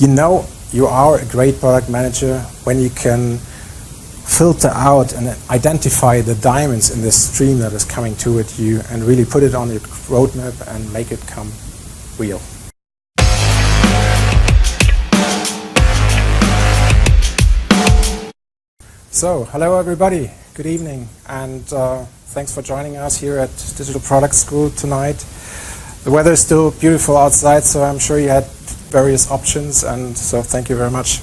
You know you are a great product manager when you can filter out and identify the diamonds in this stream that is coming toward you and really put it on your roadmap and make it come real. So, hello everybody, good evening, and thanks for joining us here at Digital Product School tonight. The weather is still beautiful outside, so I'm sure you had various options, and so thank you very much.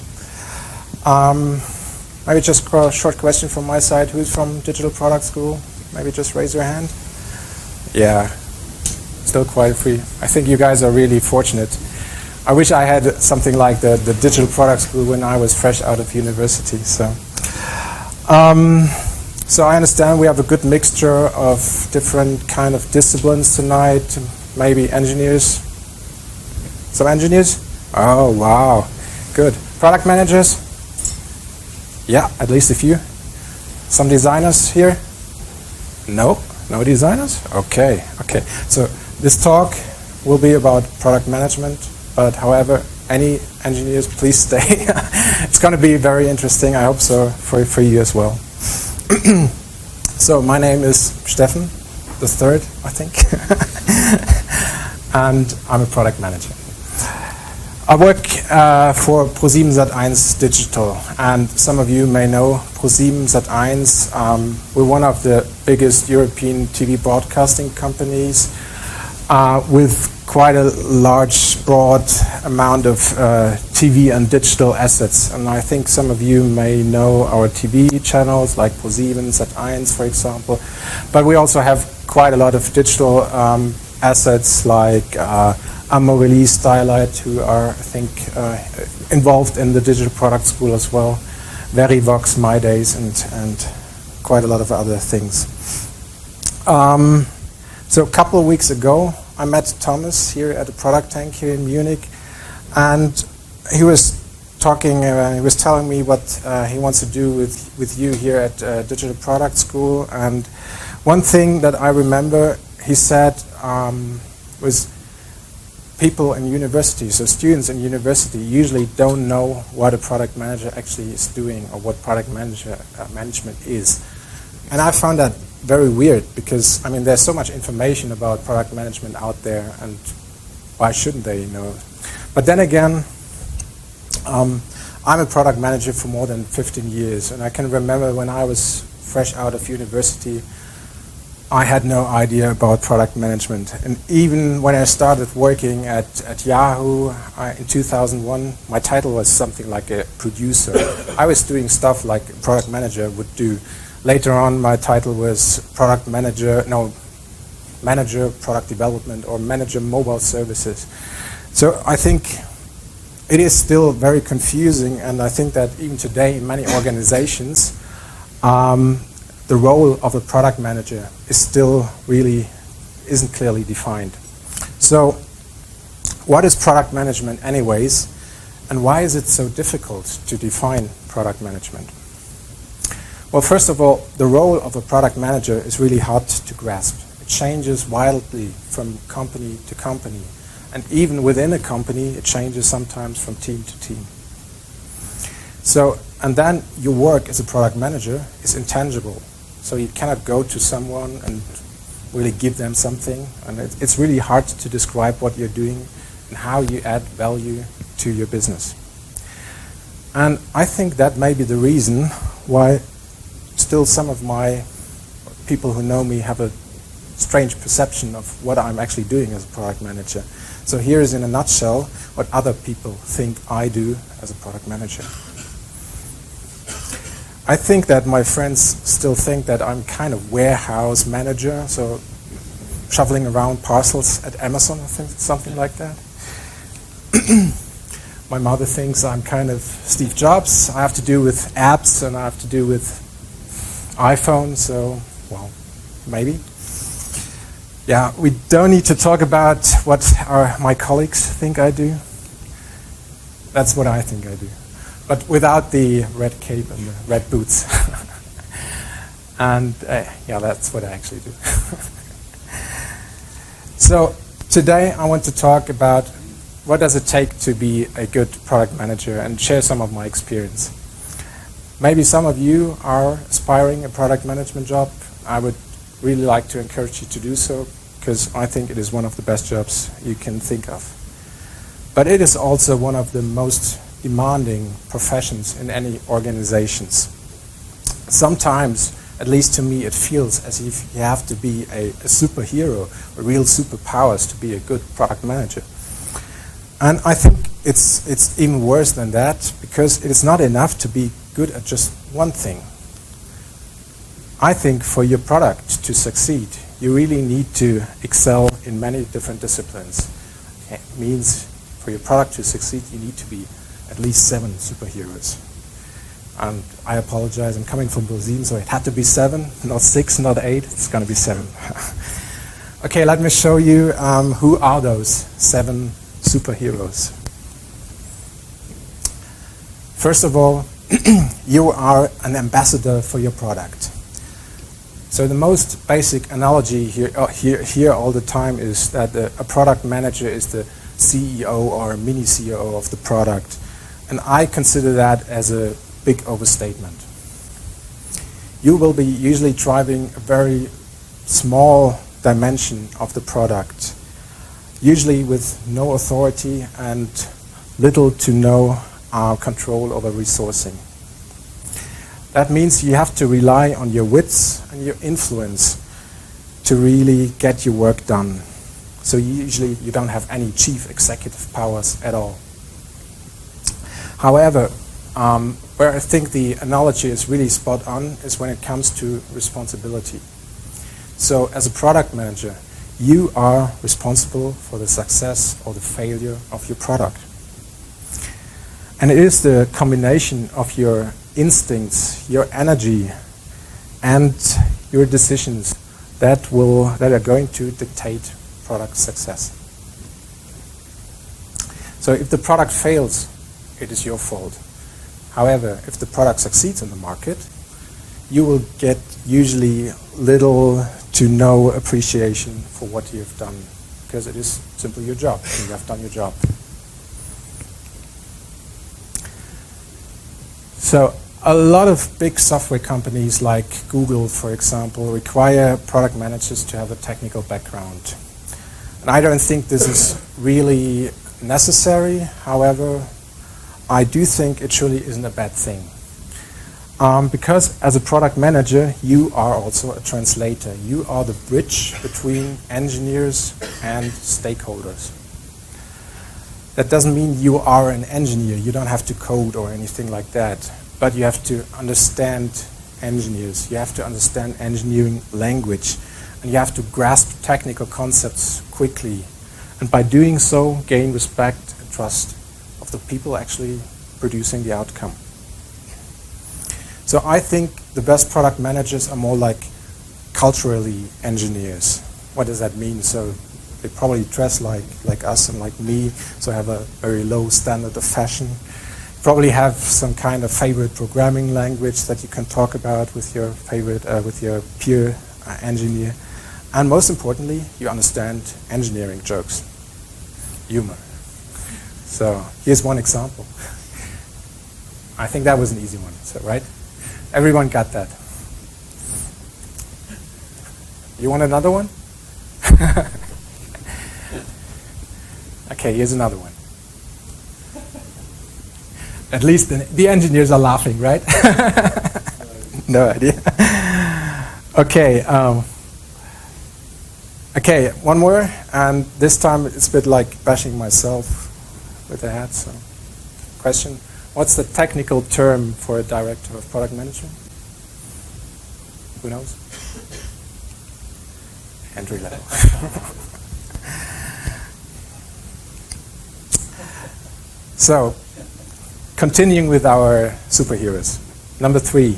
Maybe just a short question from my side. Who's from Digital Product School? Maybe just raise your hand. Yeah, still quite a few. I think you guys are really fortunate. I wish I had something like the Digital Product School when I was fresh out of university. So I understand we have a good mixture of different kind of disciplines tonight. Maybe engineers. Some engineers? Oh, wow. Good. Product managers? Yeah, at least a few. Some designers here? No? No designers? Okay, okay. So this talk will be about product management, but however, any engineers, please stay. It's going to be very interesting, I hope so, for you as well. So my name is Stefan, the third, I think. And I'm a product manager. I work for ProSiebenSat.1 Digital, and some of you may know ProSiebenSat.1. We're one of the biggest European TV broadcasting companies with quite a large, broad amount of TV and digital assets. And I think some of you may know our TV channels like ProSiebenSat.1, for example. But we also have quite a lot of digital assets like Amorelie, Stylight, who are, I think, involved in the Digital Product School as well, Verivox, My Days, and quite a lot of other things. So a couple of weeks ago, I met Thomas here at the Product Tank here in Munich, and he was talking, he was telling me what he wants to do with you here at Digital Product School. And one thing that I remember he said was people in university, so students in university usually don't know what a product manager actually is doing or what product management is. And I found that very weird because, I mean, there's so much information about product management out there, and why shouldn't they know? But then again, I'm a product manager for more than 15 years, and I can remember when I was fresh out of university, I had no idea about product management. And even when I started working at Yahoo in 2001, my title was something like a producer. I was doing stuff like a product manager would do. Later on, my title was manager product development, or manager mobile services. So I think it is still very confusing, and I think that even today in many organizations, the role of a product manager is still really isn't clearly defined. So what is product management anyways, and why is it so difficult to define product management? Well, first of all, the role of a product manager is really hard to grasp. It changes wildly from company to company, and even within a company it changes sometimes from team to team. So, and then your work as a product manager is intangible. So you cannot go to someone and really give them something, and it's really hard to describe what you're doing and how you add value to your business. And I think that may be the reason why still some of my people who know me have a strange perception of what I'm actually doing as a product manager. So here is in a nutshell what other people think I do as a product manager. I think that my friends still think that I'm kind of warehouse manager, so shoveling around parcels at Amazon, I think, something like that. My mother thinks I'm kind of Steve Jobs. I have to do with apps and I have to do with iPhone, so, well, maybe. Yeah, we don't need to talk about what my colleagues think I do. That's what I think I do. But without the red cape and the red boots. And yeah, that's what I actually do. So today I want to talk about what does it take to be a good product manager, and share some of my experience. Maybe some of you are aspiring a product management job. I would really like to encourage you to do so, because I think it is one of the best jobs you can think of. But it is also one of the most demanding professions in any organizations. Sometimes, at least to me, it feels as if you have to be a superhero, or real superpowers to be a good product manager. And I think it's even worse than that, because it is not enough to be good at just one thing. I think for your product to succeed, you really need to excel in many different disciplines. It means for your product to succeed, you need to be at least 7 superheroes. And I apologize, I'm coming from Brazil, so it had to be 7, not 6, not 8, it's going to be 7. Okay, let me show you who are those 7 superheroes. First of all, you are an ambassador for your product. So the most basic analogy here all the time is that a product manager is the CEO or mini CEO of the product. And I consider that as a big overstatement. You will be usually driving a very small dimension of the product, usually with no authority and little to no control over resourcing. That means you have to rely on your wits and your influence to really get your work done. So usually you don't have any chief executive powers at all. However, where I think the analogy is really spot on is when it comes to responsibility. So as a product manager, you are responsible for the success or the failure of your product. And it is the combination of your instincts, your energy, and your decisions that are going to dictate product success. So if the product fails, it is your fault. However, if the product succeeds in the market, you will get usually little to no appreciation for what you have done, because it is simply your job, and you have done your job. So a lot of big software companies like Google, for example, require product managers to have a technical background. And I don't think this is really necessary. However, I do think it surely isn't a bad thing. Because as a product manager, you are also a translator. You are the bridge between engineers and stakeholders. That doesn't mean you are an engineer. You don't have to code or anything like that. But you have to understand engineers. You have to understand engineering language. And you have to grasp technical concepts quickly. And by doing so, gain respect and trust of the people actually producing the outcome. So I think the best product managers are more like culturally engineers. What does that mean? So they probably dress like us and like me, so have a very low standard of fashion. Probably have some kind of favorite programming language that you can talk about with your favorite, with your peer engineer. And most importantly, you understand engineering jokes, humor. So here's one example. I think that was an easy one, so right? Everyone got that. You want another one? Okay, here's another one. At least the engineers are laughing, right? No idea. Okay. Okay, one more, and this time it's a bit like bashing myself with the head. So, question: what's the technical term for a director of product management? Who knows? Entrylevel. So, continuing with our superheroes. Number 3.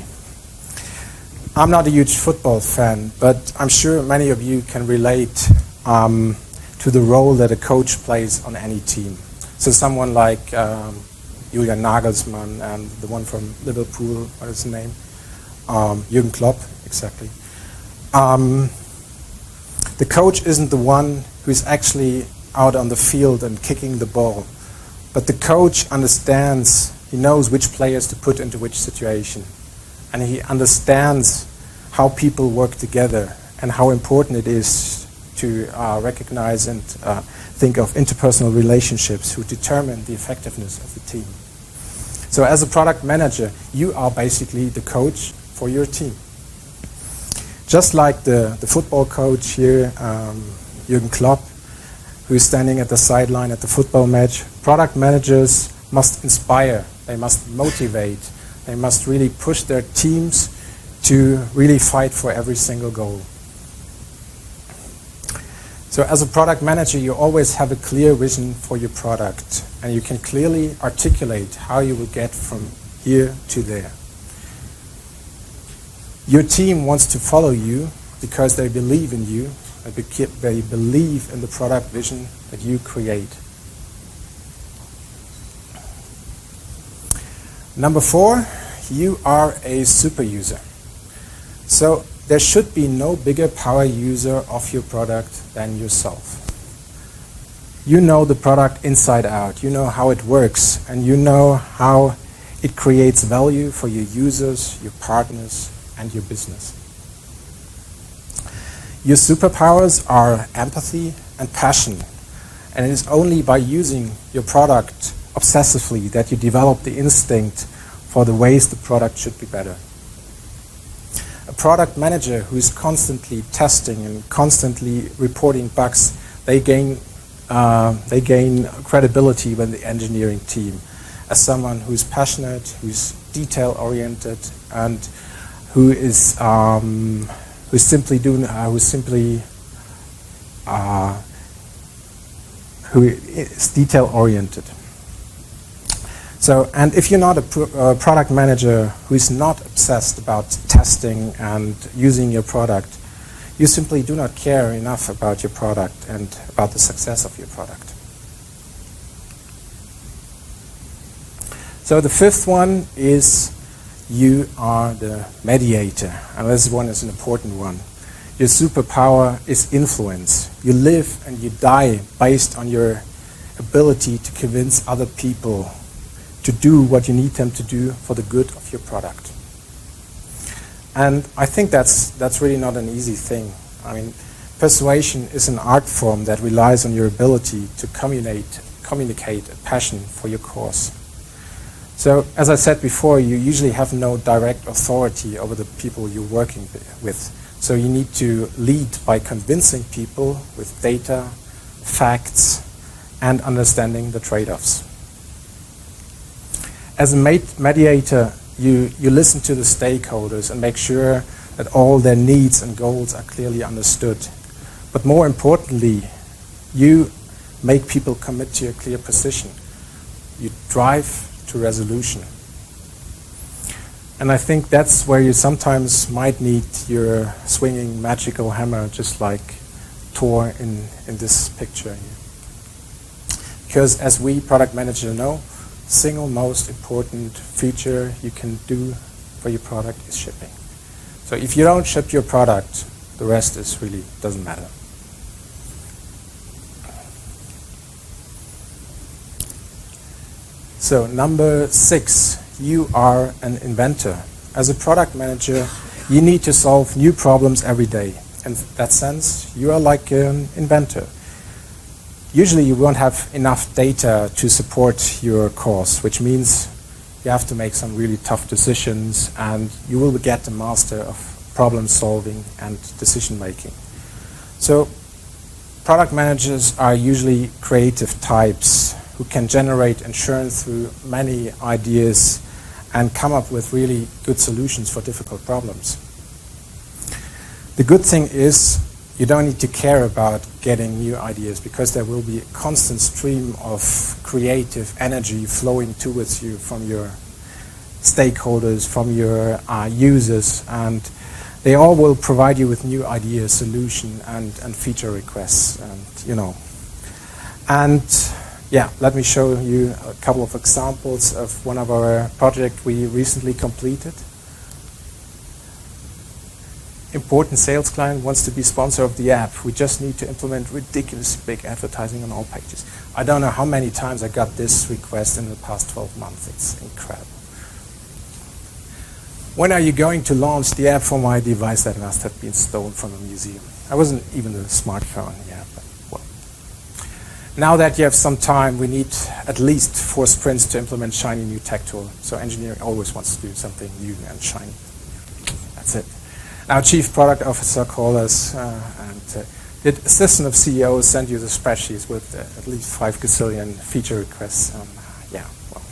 I'm not a huge football fan, but I'm sure many of you can relate to the role that a coach plays on any team. So someone like Julian Nagelsmann and the one from Liverpool, what is his name? Jürgen Klopp, exactly. The coach isn't the one who's actually out on the field and kicking the ball. But the coach understands, he knows which players to put into which situation. And he understands how people work together and how important it is to recognize and think of interpersonal relationships who determine the effectiveness of the team. So as a product manager, you are basically the coach for your team. Just like the football coach here, Jürgen Klopp, who's standing at the sideline at the football match, product managers must inspire, they must motivate, they must really push their teams to really fight for every single goal. So as a product manager, you always have a clear vision for your product, and you can clearly articulate how you will get from here to there. Your team wants to follow you because they believe in you, they believe in the product vision that you create. Number 4, you are a super user. So there should be no bigger power user of your product than yourself. You know the product inside out, you know how it works, and you know how it creates value for your users, your partners, and your business. Your superpowers are empathy and passion, and it is only by using your product obsessively that you develop the instinct for the ways the product should be better. A product manager who is constantly testing and constantly reporting bugs, they gain credibility with the engineering team as someone who is passionate, who is detail-oriented, and who is simply detail-oriented. So, and if you're not a product manager who is not obsessed about testing and using your product, you simply do not care enough about your product and about the success of your product. So the 5th one is you are the mediator, and this one is an important one. Your superpower is influence. You live and you die based on your ability to convince other people to do what you need them to do for the good of your product. And I think that's really not an easy thing. I mean, persuasion is an art form that relies on your ability to communicate a passion for your cause. So, as I said before, you usually have no direct authority over the people you're working with. So you need to lead by convincing people with data, facts, and understanding the trade-offs. As a mediator, you listen to the stakeholders and make sure that all their needs and goals are clearly understood. But more importantly, you make people commit to a clear position. You drive to resolution. And I think that's where you sometimes might need your swinging magical hammer, just like Thor in this picture here. Because as we product managers know, single most important feature you can do for your product is shipping. So if you don't ship your product, the rest is really doesn't matter. So number 6, you are an inventor. As a product manager, you need to solve new problems every day. In that sense, you are like an inventor. Usually you won't have enough data to support your cause, which means you have to make some really tough decisions, and you will get the master of problem solving and decision making. So product managers are usually creative types who can generate and churn through many ideas and come up with really good solutions for difficult problems. The good thing is you don't need to care about getting new ideas, because there will be a constant stream of creative energy flowing towards you from your stakeholders, from your users, and they all will provide you with new ideas, solution, and feature requests, and yeah, let me show you a couple of examples of one of our projects we recently completed. important sales client wants to be sponsor of the app. We just need to implement ridiculously big advertising on all pages. I don't know how many times I got this request in the past 12 months. It's incredible. When are you going to launch the app for my device that must have been stolen from a museum? I wasn't even a smartphone yet, but well. Now that you have some time, we need at least 4 sprints to implement shiny new tech tool. So engineering always wants to do something new and shiny. That's it. Our chief product officer called us and the assistant of CEO sent you the spreadsheets with at least 5 gazillion feature requests. Yeah, well.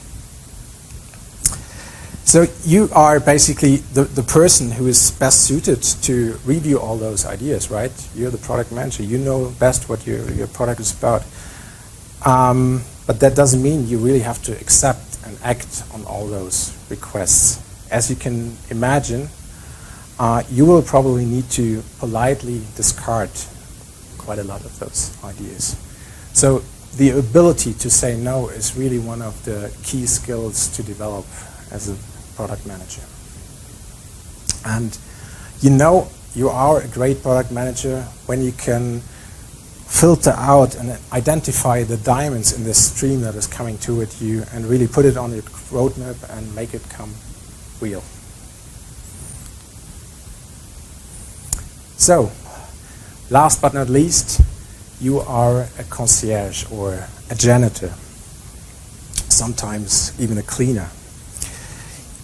So you are basically the person who is best suited to review all those ideas, right? You're the product manager. You know best what your product is about. But that doesn't mean you really have to accept and act on all those requests. As you can imagine, you will probably need to politely discard quite a lot of those ideas. So the ability to say no is really one of the key skills to develop as a product manager. And you know you are a great product manager when you can filter out and identify the diamonds in this stream that is coming toward you and really put it on your roadmap and make it come real. So, last but not least, you are a concierge or a janitor, sometimes even a cleaner.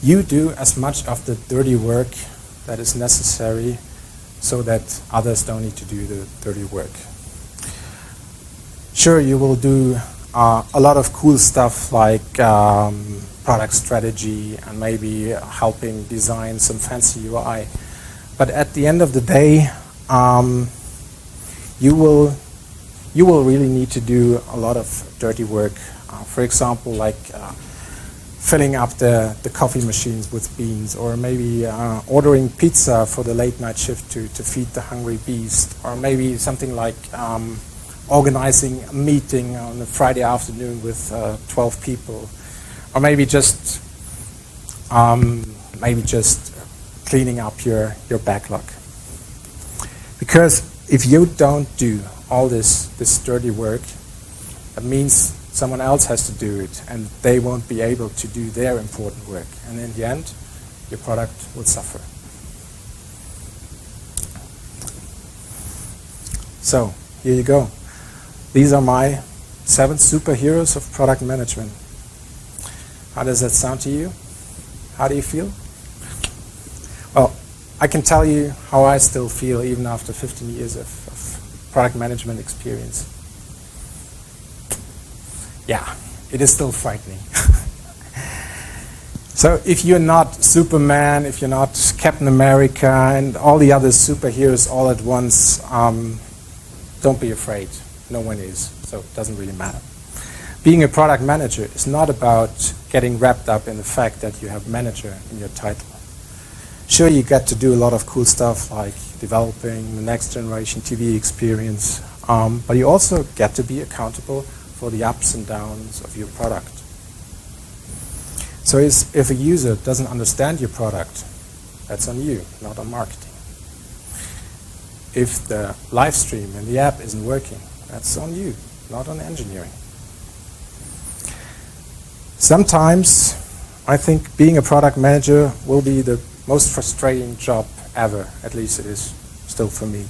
You do as much of the dirty work that is necessary so that others don't need to do the dirty work. Sure, you will do a lot of cool stuff like product strategy and maybe helping design some fancy UI. But at the end of the day, you will really need to do a lot of dirty work. For example, like filling up the coffee machines with beans, or maybe ordering pizza for the late night shift to feed the hungry beast, or maybe something like organizing a meeting on a Friday afternoon with 12 people, or maybe just cleaning up your backlog. Because if you don't do all this dirty work, that means someone else has to do it, and they won't be able to do their important work. And in the end, your product will suffer. So, here you go. These are my 7 superheroes of product management. How does that sound to you? How do you feel? Well, I can tell you how I still feel even after 15 years of product management experience. Yeah, it is still frightening. So if you're not Superman, if you're not Captain America and all the other superheroes all at once, don't be afraid. No one is, so it doesn't really matter. Being a product manager is not about getting wrapped up in the fact that you have manager in your title. Sure, you get to do a lot of cool stuff like developing the next generation TV experience, but you also get to be accountable for the ups and downs of your product. So if a user doesn't understand your product, that's on you, not on marketing. If the live stream in the app isn't working, that's on you, not on engineering. Sometimes I think being a product manager will be the most frustrating job ever, at least it is still for me.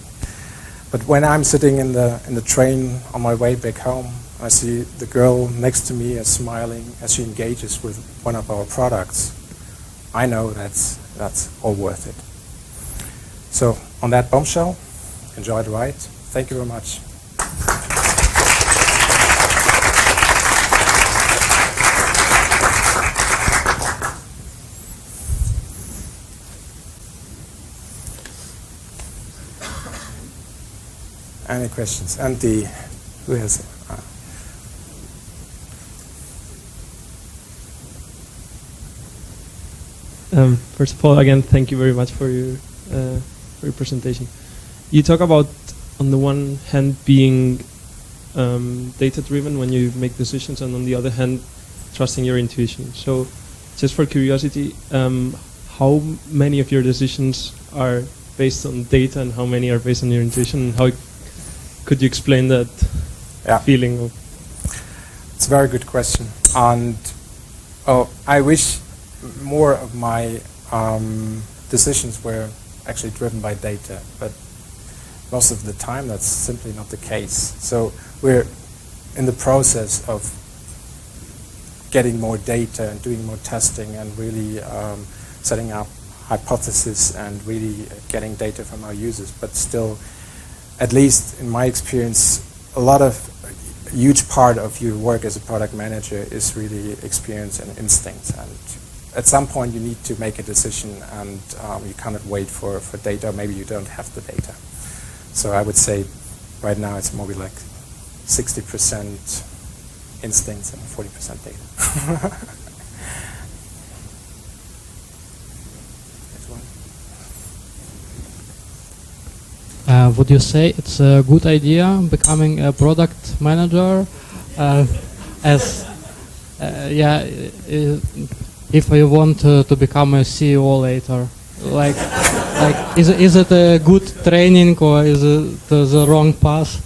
But when I'm sitting in the train on my way back home, I see the girl next to me is smiling as she engages with one of our products. I know that's all worth it. So on that bombshell, enjoy the ride. Thank you very much. Any questions? Andy, who has it? First of all, again, thank you very much for your presentation. You talk about, on the one hand, being data-driven when you make decisions, and on the other hand, trusting your intuition. So, just for curiosity, how many of your decisions are based on data and how many are based on your intuition? How could you explain that feeling of? It's a very good question, and I wish more of my decisions were actually driven by data, but most of the time that's simply not the case. So we're in the process of getting more data and doing more testing and really setting up hypotheses and really getting data from our users. But still, at least in my experience, a huge part of your work as a product manager is really experience and instinct. And at some point you need to make a decision, and you cannot wait for data. Maybe you don't have the data. So I would say right now it's more like 60% instincts and 40% data. Would you say it's a good idea becoming a product manager, if you want to become a CEO later? Is it a good training, or is it the wrong path?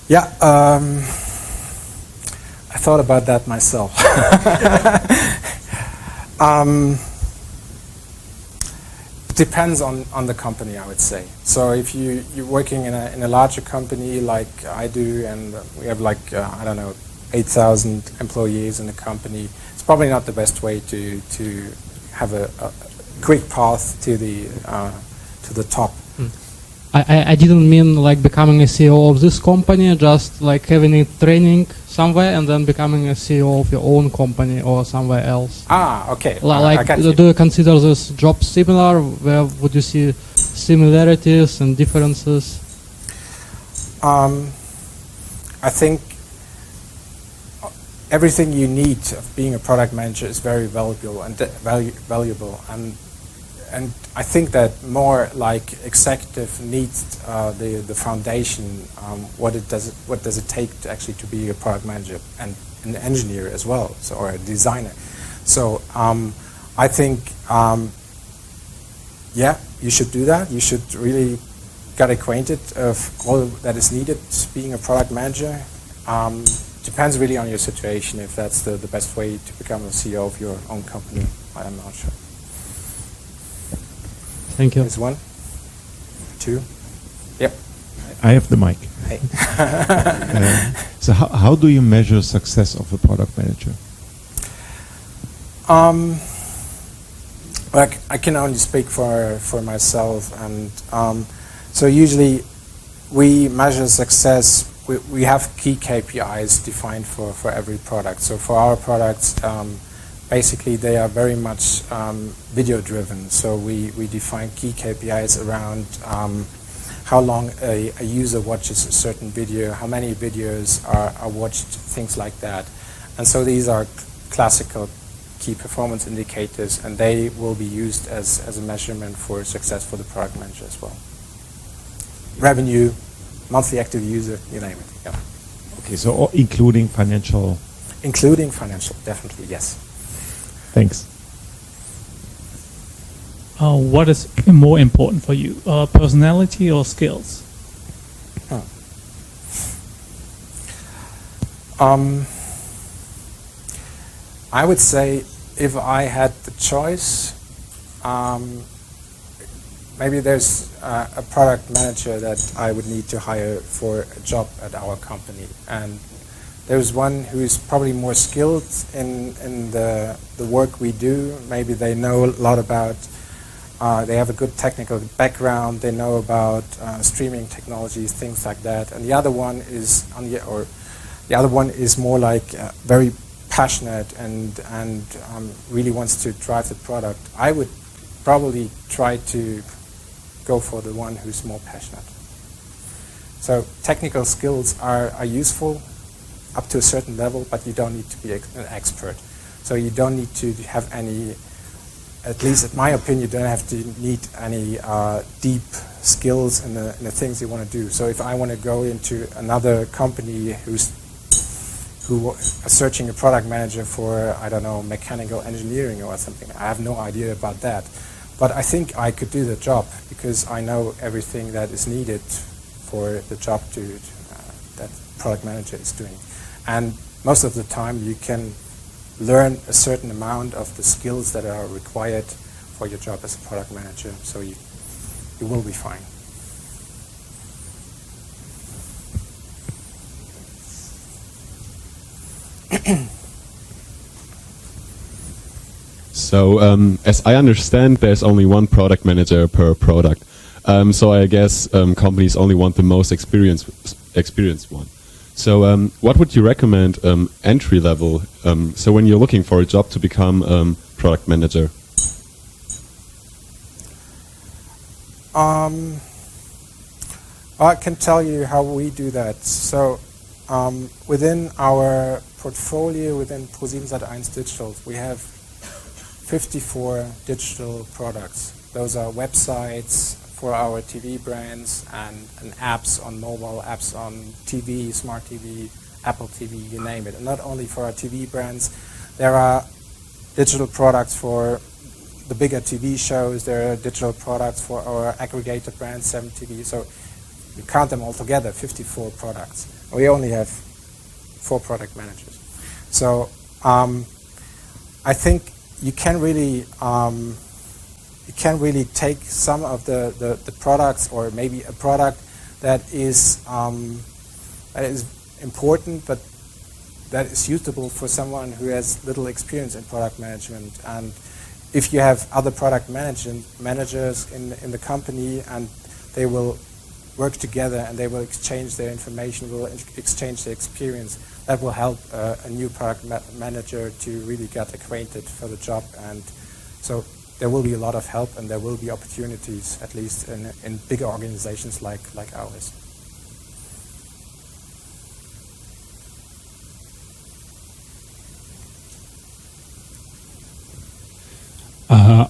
Yeah, I thought about that myself. It depends on the company, I would say. So if you're working in a larger company like I do, and we have like, I don't know, 8,000 employees in the company, it's probably not the best way to have a quick path to the top. I didn't mean like becoming a CEO of this company, just like having a training somewhere and then becoming a CEO of your own company or somewhere else. Ah, okay. Like, do you consider this job similar? Where would you see similarities and differences? I think everything you need of being a product manager is very valuable, and I think that more like executive needs the foundation. What does it take to actually to be a product manager and an engineer as well, so, or a designer? So I think you should do that. You should really get acquainted of all that is needed being a product manager. Depends really on your situation if that's the best way to become a CEO of your own company. I'm not sure. Thank you. There's one, two, yep. I have the mic. Hey. So how do you measure success of a product manager? Like I can only speak for myself, and so usually we measure success. We have key KPIs defined for every product. So for our products, basically they are very much video driven. So we define key KPIs around how long a user watches a certain video, how many videos are watched, things like that. And so these are classical key performance indicators, and they will be used as a measurement for success for the product manager as well. Revenue, monthly active user, you name it. Yeah. Okay, so including financial? Including financial, definitely, yes. Thanks. What is more important for you, personality or skills? I would say if I had the choice, maybe there's a product manager that I would need to hire for a job at our company, and there's one who's probably more skilled in the work we do. Maybe they know a lot about, they have a good technical background, they know about streaming technologies, things like that. And the other one is more like very passionate and really wants to drive the product. I would probably try to go for the one who's more passionate. So technical skills are useful up to a certain level, but you don't need to be an expert. So you don't need to have any, at least in my opinion, you don't have to need any deep skills in the things you want to do. So if I want to go into another company who are searching a product manager for, I don't know, mechanical engineering or something, I have no idea about that. But I think I could do the job because I know everything that is needed for the job that product manager is doing. And most of the time you can learn a certain amount of the skills that are required for your job as a product manager, so you will be fine. So, as I understand, there's only one product manager per product. So I guess companies only want the most experienced one. So, what would you recommend entry level? So, when you're looking for a job to become product manager. Well, I can tell you how we do that. So, within our portfolio, within ProSiebenSat.1 Digital, we have 54 digital products. Those are websites for our TV brands and apps on mobile, apps on TV, smart TV, Apple TV, you name it. And not only for our TV brands, there are digital products for the bigger TV shows, there are digital products for our aggregator brand, 7TV. So you count them all together, 54 products. We only have 4 product managers. So I think you can really take some of the products, or maybe a product that is important, but that is suitable for someone who has little experience in product management. And if you have other product managers in the company, and they will work together and they will exchange their information, will exchange their experience, that will help a new product manager to really get acquainted for the job. And so there will be a lot of help, and there will be opportunities, at least in bigger organizations like ours.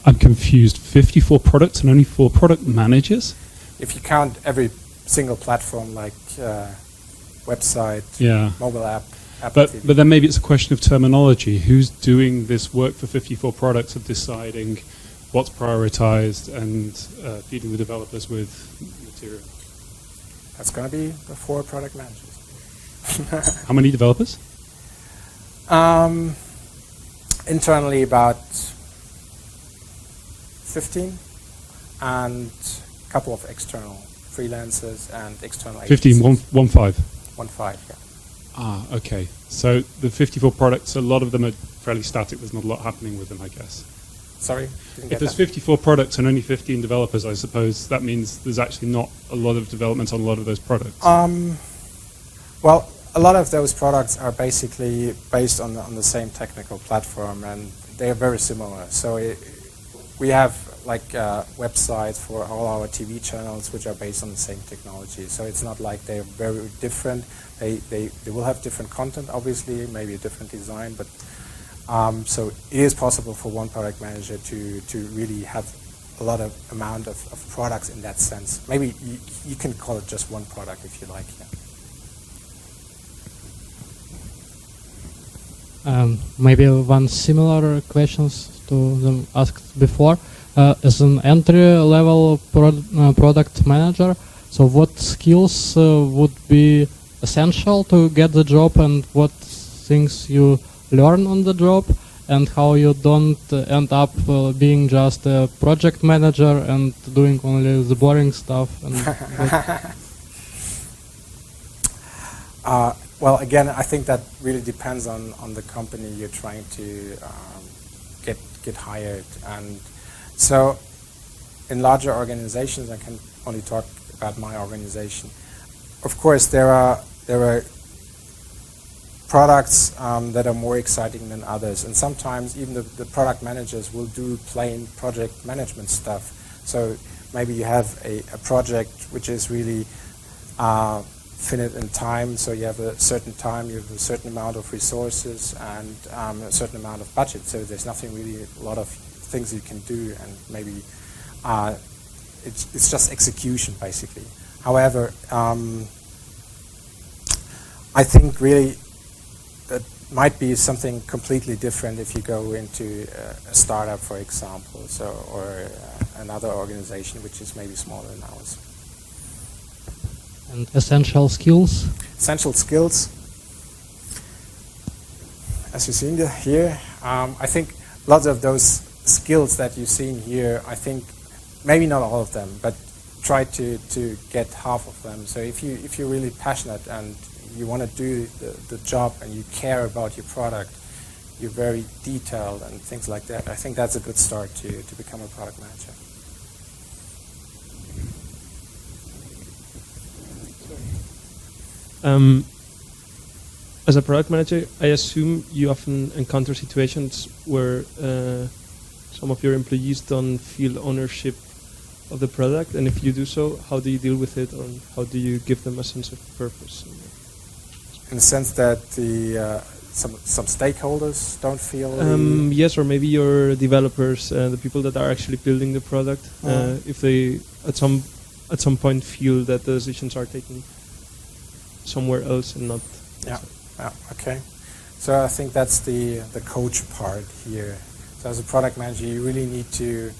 I'm confused. 54 products and only 4 product managers? If you count every single platform, like website, mobile app, Apple TV. But then maybe it's a question of terminology. Who's doing this work for 54 products of deciding what's prioritized and feeding the developers with material? That's going to be the 4 product managers. How many developers? Internally about 15, and a couple of external freelancers and external 15, agencies. 1-5. Yeah. Ah, okay. So the 54 products, a lot of them are fairly static. There's not a lot happening with them, I guess. Sorry? If there's 54 products and only 15 developers, I suppose that means there's actually not a lot of development on a lot of those products. Well, a lot of those products are basically based on the same technical platform, and they are very similar. So we have like websites for all our TV channels which are based on the same technology. So it's not like they're very different. They will have different content, obviously, maybe a different design, but so it is possible for one product manager to really have a lot of amount of products in that sense. Maybe you can call it just one product if you like. Yeah. Maybe one similar questions to them asked before. As an entry-level product manager, so what skills would be essential to get the job, and what things you learn on the job, and how you don't end up being just a project manager and doing only the boring stuff? And well, again, I think that really depends on the company you're trying to get hired. And so in larger organizations, I can only talk about my organization. Of course, there are products that are more exciting than others, and sometimes even the product managers will do plain project management stuff. So maybe you have a project which is really finite in time, so you have a certain time, you have a certain amount of resources, and a certain amount of budget, so there's nothing really, a lot of things you can do, and maybe it's just execution basically. However, I think really that might be something completely different if you go into a startup, for example, or another organization which is maybe smaller than ours. And essential skills? Essential skills, as you've seen here, I think lots of those skills that you've seen here, I think maybe not all of them, but try to get half of them. So if you're really passionate and you want to do the job and you care about your product, you're very detailed and things like that, I think that's a good start to become a product manager. As a product manager, I assume you often encounter situations where some of your employees don't feel ownership of the product, and if you do so, how do you deal with it, or how do you give them a sense of purpose? In the sense that some stakeholders don't feel yes, or maybe your developers, the people that are actually building the product, if they at some point feel that the decisions are taken somewhere else and not. Yeah. Okay. So I think that's the coach part here. So as a product manager, you really need to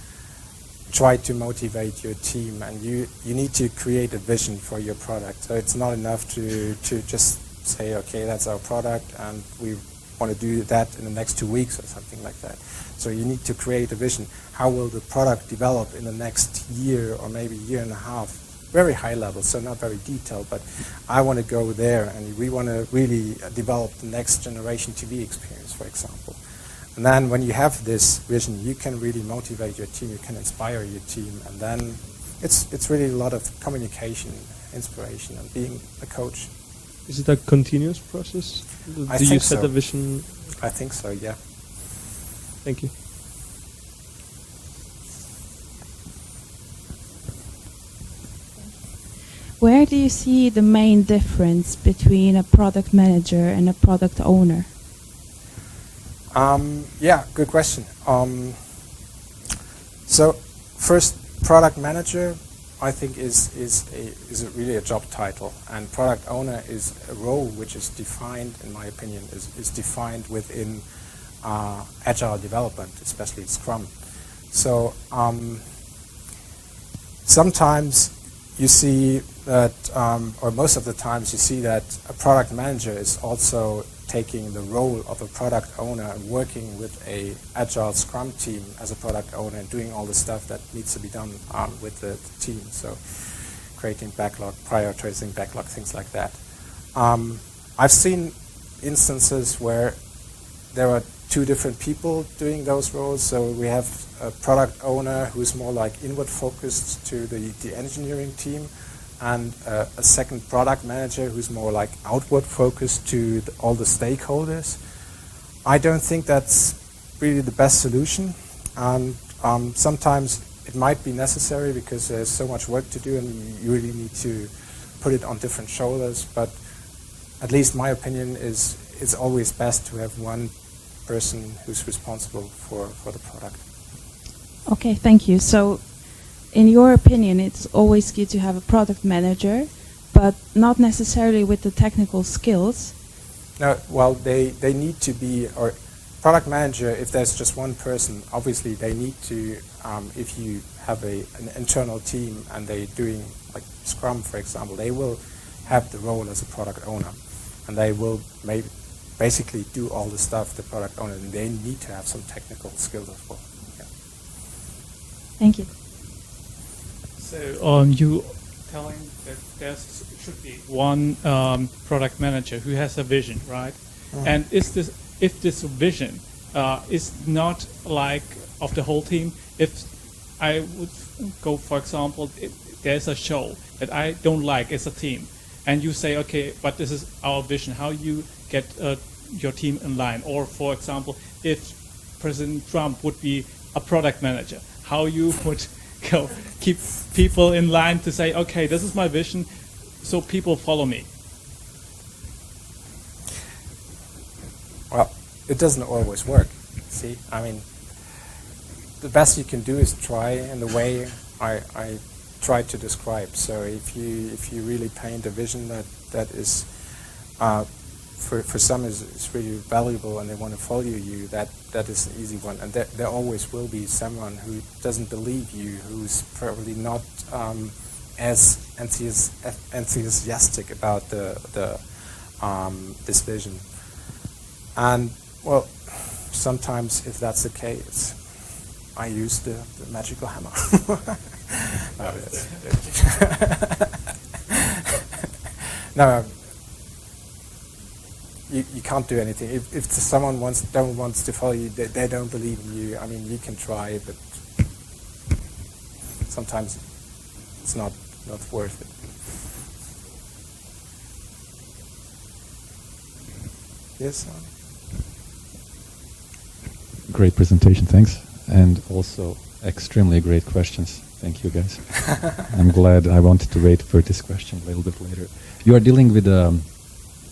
try to motivate your team, and you need to create a vision for your product. So it's not enough to just say, okay, that's our product and we want to do that in the next 2 weeks or something like that. So you need to create a vision. How will the product develop in the next year or maybe year and a half? Very high level, so not very detailed, but I want to go there, and we want to really develop the next generation TV experience, for example. And then when you have this vision, you can really motivate your team, you can inspire your team, and then it's really a lot of communication, inspiration, and being a coach. Is it a continuous process? Do you set so. a vision? I think so, yeah. Thank you. Where do you see the main difference between a product manager and a product owner? Yeah, good question. So first, product manager, I think is really a job title, and product owner is a role which is defined, in my opinion, is defined within agile development, especially Scrum. So sometimes you see that, or most of the times you see that a product manager is also taking the role of a product owner and working with a agile Scrum team as a product owner and doing all the stuff that needs to be done with the team. So creating backlog, prioritizing backlog, things like that. I've seen instances where there are two different people doing those roles. So we have a product owner who's more like inward focused to the engineering team, and a second product manager who's more like outward focused to all the stakeholders. I don't think that's really the best solution, and sometimes it might be necessary because there's so much work to do and you really need to put it on different shoulders, but at least my opinion is it's always best to have one person who's responsible for the product. Okay, thank you. So in your opinion, it's always good to have a product manager, but not necessarily with the technical skills. No, well, they need to be, or product manager, if there's just one person, obviously they need to, if you have an internal team and they're doing like Scrum, for example, they will have the role as a product owner, and they will basically do all the stuff the product owner, and they need to have some technical skills as well. Yeah. Thank you. So you telling that there should be one product manager who has a vision, right? Mm-hmm. And if this vision is not like of the whole team, if I would go, for example, there's a show that I don't like as a team, and you say, okay, but this is our vision, how you get your team in line. Or, for example, if President Trump would be a product manager, how you would keep people in line to say, okay, this is my vision, so people follow me. Well, it doesn't always work. See, I mean, the best you can do is try in the way I tried to describe. So if you really paint a vision that is for some is really valuable and they want to follow you, that is an easy one. And there always will be someone who doesn't believe you, who's probably not as enthusiastic about this vision. And well, sometimes if that's the case, I use the magical hammer. No, you can't do anything. If someone wants to follow you, they don't believe in you. I mean, you can try, but sometimes it's not worth it. Yes. Great presentation, thanks, and also extremely great questions. Thank you, guys. I'm glad. I wanted to wait for this question a little bit later. You are dealing with a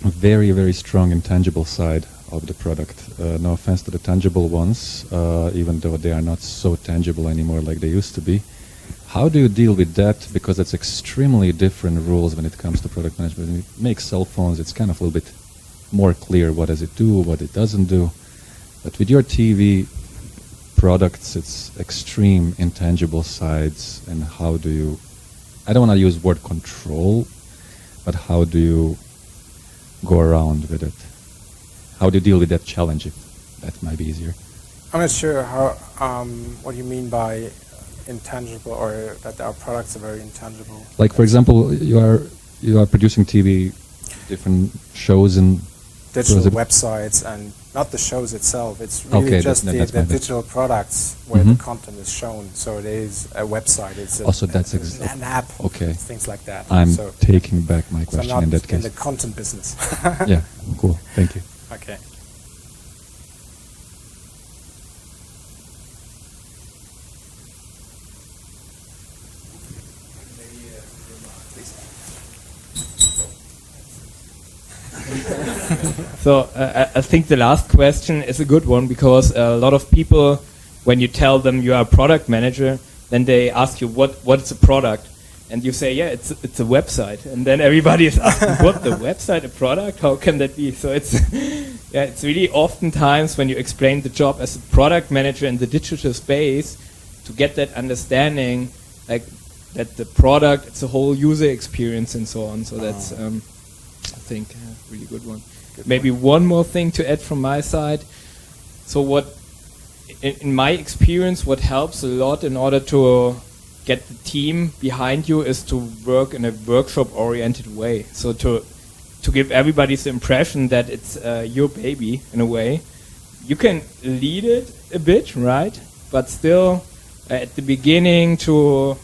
very, very strong intangible side of the product. No offense to the tangible ones, even though they are not so tangible anymore like they used to be. How do you deal with that? Because it's extremely different rules when it comes to product management. When you make cell phones, it's kind of a little bit more clear what does it do, what it doesn't do. But with your TV products, it's extreme intangible sides. And how do you, I don't want to use the word control, but how do you go around with it? How do you deal with that challenge, if that might be easier? I'm not sure how what you mean by intangible, or that our products are very intangible. Like, for example, you are producing TV, different shows and digital websites, and not the shows itself. It's really just the digital products where the content is shown. So it is a website. It's an app. Okay. Things like that. I'm taking back my question I'm in that not case. in the content business. Yeah. Cool. Thank you. Okay. So I think the last question is a good one, because a lot of people, when you tell them you are a product manager, then they ask you what's a product, and you say, yeah, it's a website, and then everybody is asking, what, the website a product? How can that be? So it's it's really oftentimes when you explain the job as a product manager in the digital space, to get that understanding, like that the product, it's a whole user experience and so on. So that's I think a really good one. Maybe one more thing to add from my side. So what, in my experience, what helps a lot in order to get the team behind you is to work in a workshop-oriented way. So to give everybody the impression that it's your baby in a way. You can lead it a bit, right? But still, at the beginning, to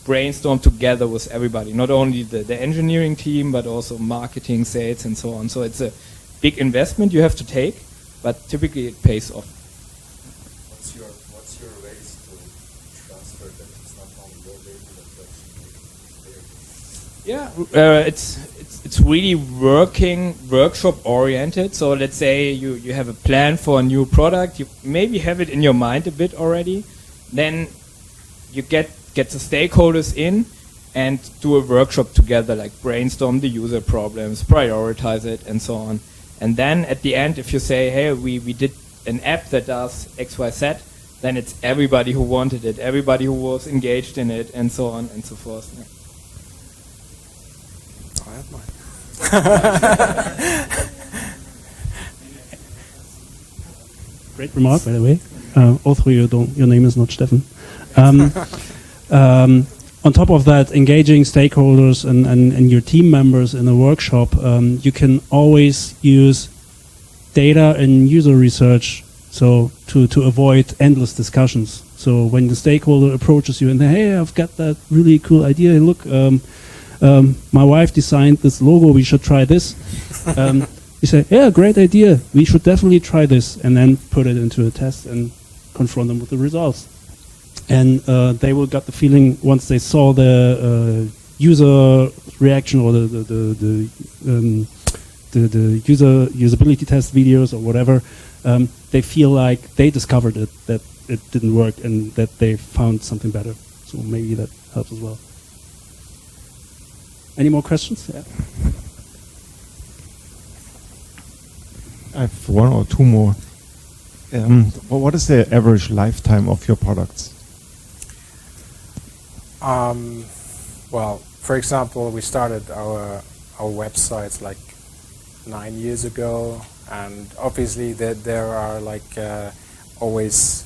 brainstorm together with everybody, not only the engineering team, but also marketing, sales, and so on. So it's a big investment you have to take, but typically it pays off. What's your ways to transfer that it's not only your baby, but Yeah, it's really workshop oriented. So let's say you have a plan for a new product, you maybe have it in your mind a bit already, then you get the stakeholders in and do a workshop together, like brainstorm the user problems, prioritize it, and so on. And then at the end, if you say, hey, we did an app that does XYZ, then it's everybody who wanted it, everybody who was engaged in it, and so on and so forth. Yeah. I have mine. Great remark, by the way. Also, your name is not Stefan. On top of that, engaging stakeholders and your team members in a workshop, you can always use data and user research so to avoid endless discussions. So when the stakeholder approaches you and say, hey, I've got that really cool idea, look, my wife designed this logo, we should try this. You say, yeah, great idea, we should definitely try this, and then put it into a test and confront them with the results. And they will get the feeling once they saw the user reaction or the usability test videos or whatever. They feel like they discovered it, that it didn't work, and that they found something better. So maybe that helps as well. Any more questions? Yeah. I have one or two more. What is the average lifetime of your products? Well, for example, we started our websites like 9 years ago, and obviously there are like always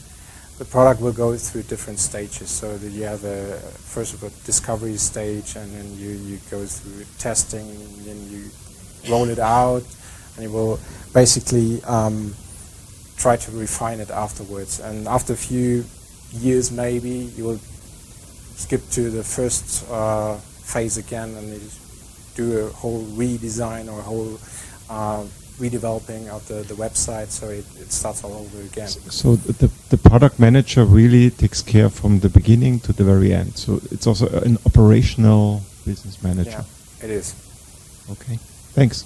the product will go through different stages. So that you have first of all discovery stage, and then you go through testing, and then you roll it out, and you will basically try to refine it afterwards. And after a few years, maybe you will skip to the first phase again, and you do a whole redesign or a whole redeveloping of the website, so it starts all over again. So the product manager really takes care from the beginning to the very end. So it's also an operational business manager. Yeah, it is. Okay, thanks.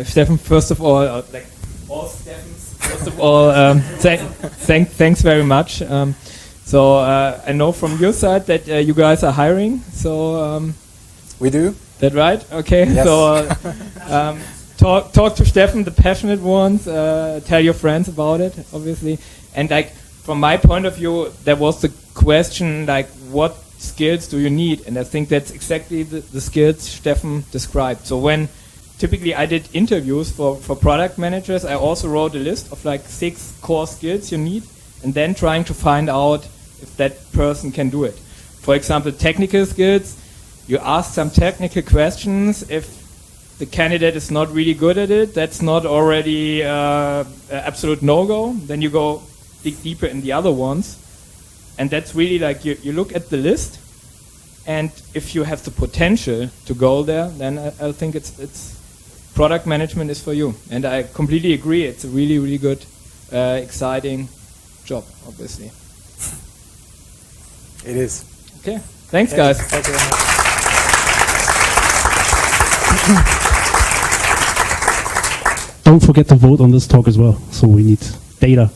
Stefan, first of all, like all Stefans, first of all, thanks very much. So I know from your side that you guys are hiring. So we do. That right? Okay. Yes. So talk to Stefan, the passionate ones. Tell your friends about it, obviously. And like from my point of view, there was the question like, what skills do you need? And I think that's exactly the skills Stefan described. So when typically I did interviews for product managers, I also wrote a list of like 6 core skills you need, and then trying to find out if that person can do it. For example, technical skills, you ask some technical questions. If the candidate is not really good at it, that's not already absolute no-go. Then you go dig deeper in the other ones. And that's really like you look at the list, and if you have the potential to go there, then I think it's product management is for you. And I completely agree. It's a really, really good, exciting job, obviously. It is. Okay. Thanks, guys. Thank you very much. Don't forget to vote on this talk as well. So we need data.